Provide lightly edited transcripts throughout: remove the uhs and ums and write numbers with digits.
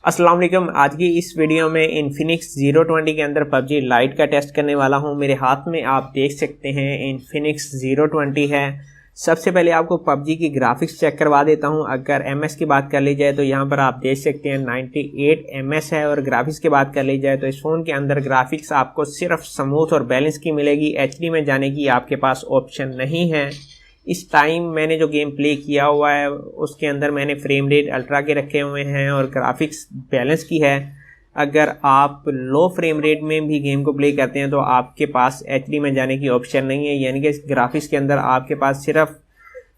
अस्सलाम वालेकुम। आज की इस वीडियो में इन्फिनिक्स 020 के अंदर पबजी लाइट का टेस्ट करने वाला हूं। मेरे हाथ में आप देख सकते हैं इन्फिनिक्स 020 है। सबसे पहले आपको पबजी की ग्राफिक्स चेक करवा देता हूं। अगर एमएस की बात कर ली जाए तो यहां पर आप देख सकते हैं 98 एमएस है, और ग्राफिक्स की बात कर ली जाए तो इस फ़ोन के अंदर ग्राफिक्स आपको सिर्फ स्मूथ और बैलेंस की मिलेगी। एचडी में जाने की आपके पास ऑप्शन नहीं है। इस टाइम मैंने जो गेम प्ले किया हुआ है उसके अंदर मैंने फ्रेम रेट अल्ट्रा के रखे हुए हैं और ग्राफिक्स बैलेंस की है। अगर आप लो फ्रेम रेट में भी गेम को प्ले करते हैं तो आपके पास एचडी में जाने की ऑप्शन नहीं है, यानी कि ग्राफिक्स के अंदर आपके पास सिर्फ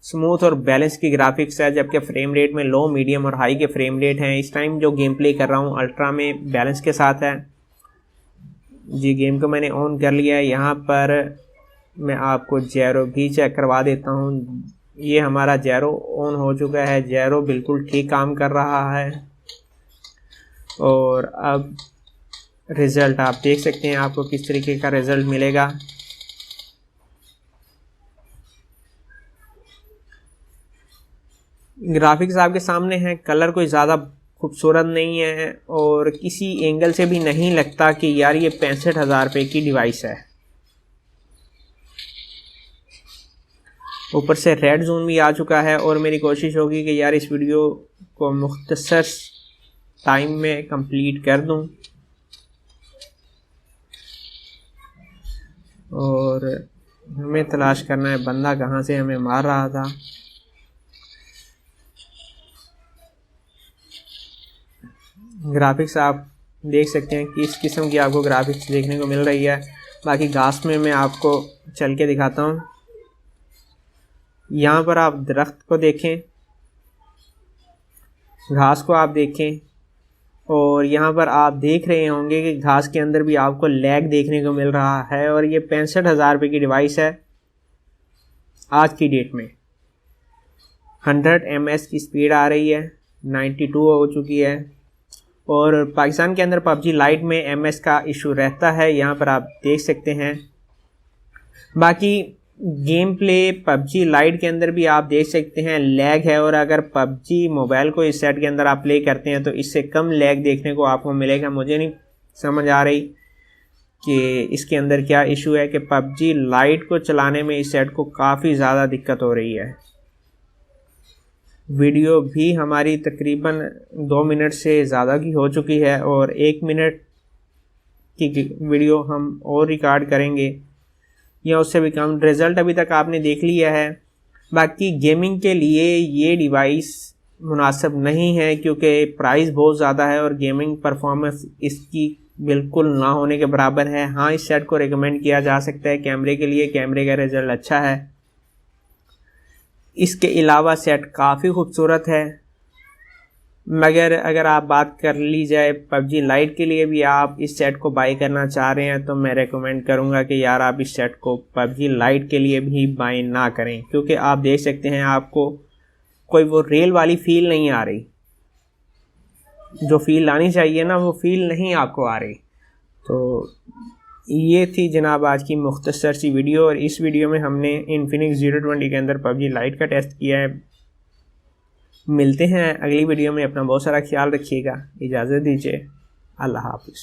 स्मूथ और बैलेंस की ग्राफिक्स है, जबकि फ्रेम रेट में लो, मीडियम और हाई के फ्रेम रेट हैं। इस टाइम जो गेम प्ले कर रहा हूँ अल्ट्रा में बैलेंस के साथ है जी। गेम को मैंने ऑन कर लिया है। यहाँ पर मैं आपको जैरो भी चेक करवा देता हूँ। ये हमारा जैरो ऑन हो चुका है, जैरो बिल्कुल ठीक काम कर रहा है। और अब रिज़ल्ट आप देख सकते हैं, आपको किस तरीके का रिज़ल्ट मिलेगा। ग्राफिक्स आपके सामने है, कलर कोई ज़्यादा खूबसूरत नहीं है और किसी एंगल से भी नहीं लगता कि यार ये 65,000 रुपये की डिवाइस है। ऊपर से रेड जोन भी आ चुका है और मेरी कोशिश होगी कि यार इस वीडियो को मुख्तसर टाइम में कंप्लीट कर दूं। और हमें तलाश करना है बंदा कहाँ से हमें मार रहा था। ग्राफिक्स आप देख सकते हैं कि इस किस्म की आपको ग्राफिक्स देखने को मिल रही है। बाकी घास में मैं आपको चल के दिखाता हूँ। यहाँ पर आप दरख्त को देखें, घास को आप देखें, और यहाँ पर आप देख रहे होंगे कि घास के अंदर भी आपको लैग देखने को मिल रहा है। और ये 65,000 रुपये की डिवाइस है आज की डेट में। 100 ms की स्पीड आ रही है, 92 हो चुकी है। और पाकिस्तान के अंदर पबजी लाइट में ms का इशू रहता है, यहाँ पर आप देख सकते हैं। बाकी गेम प्ले पबजी लाइट के अंदर भी आप देख सकते हैं लैग है, और अगर पबजी मोबाइल को इस सेट के अंदर आप प्ले करते हैं तो इससे कम लैग देखने को आपको मिलेगा। मुझे नहीं समझ आ रही कि इसके अंदर क्या इशू है कि पबजी लाइट को चलाने में इस सेट को काफ़ी ज़्यादा दिक्कत हो रही है। वीडियो भी हमारी तकरीबन 2 मिनट से ज़्यादा की हो चुकी है और 1 मिनट की वीडियो हम और रिकॉर्ड करेंगे या उससे भी कम। रिज़ल्ट अभी तक आपने देख लिया है। बाकी गेमिंग के लिए ये डिवाइस मुनासिब नहीं है क्योंकि प्राइस बहुत ज़्यादा है और गेमिंग परफॉर्मेंस इसकी बिल्कुल ना होने के बराबर है। हाँ, इस सेट को रिकमेंड किया जा सकता है कैमरे के लिए, कैमरे का रिज़ल्ट अच्छा है। इसके अलावा सेट काफ़ी खूबसूरत है, मगर अगर आप बात कर ली जाए पबजी लाइट के लिए भी आप इस सेट को बाई करना चाह रहे हैं तो मैं रेकमेंड करूंगा कि यार आप इस सेट को पबजी लाइट के लिए भी बाई ना करें, क्योंकि आप देख सकते हैं आपको कोई वो रेल वाली फील नहीं आ रही। जो फील आनी चाहिए ना वो फील नहीं आपको आ रही। तो ये थी जनाब आज की मुख्तसर सी वीडियो, और इस वीडियो में हमने इन्फिनिक्स 020 के अंदर पबजी लाइट का टेस्ट किया है। मिलते हैं अगली वीडियो में। अपना बहुत सारा ख्याल रखिएगा। इजाज़त दीजिए। अल्लाह हाफिज़।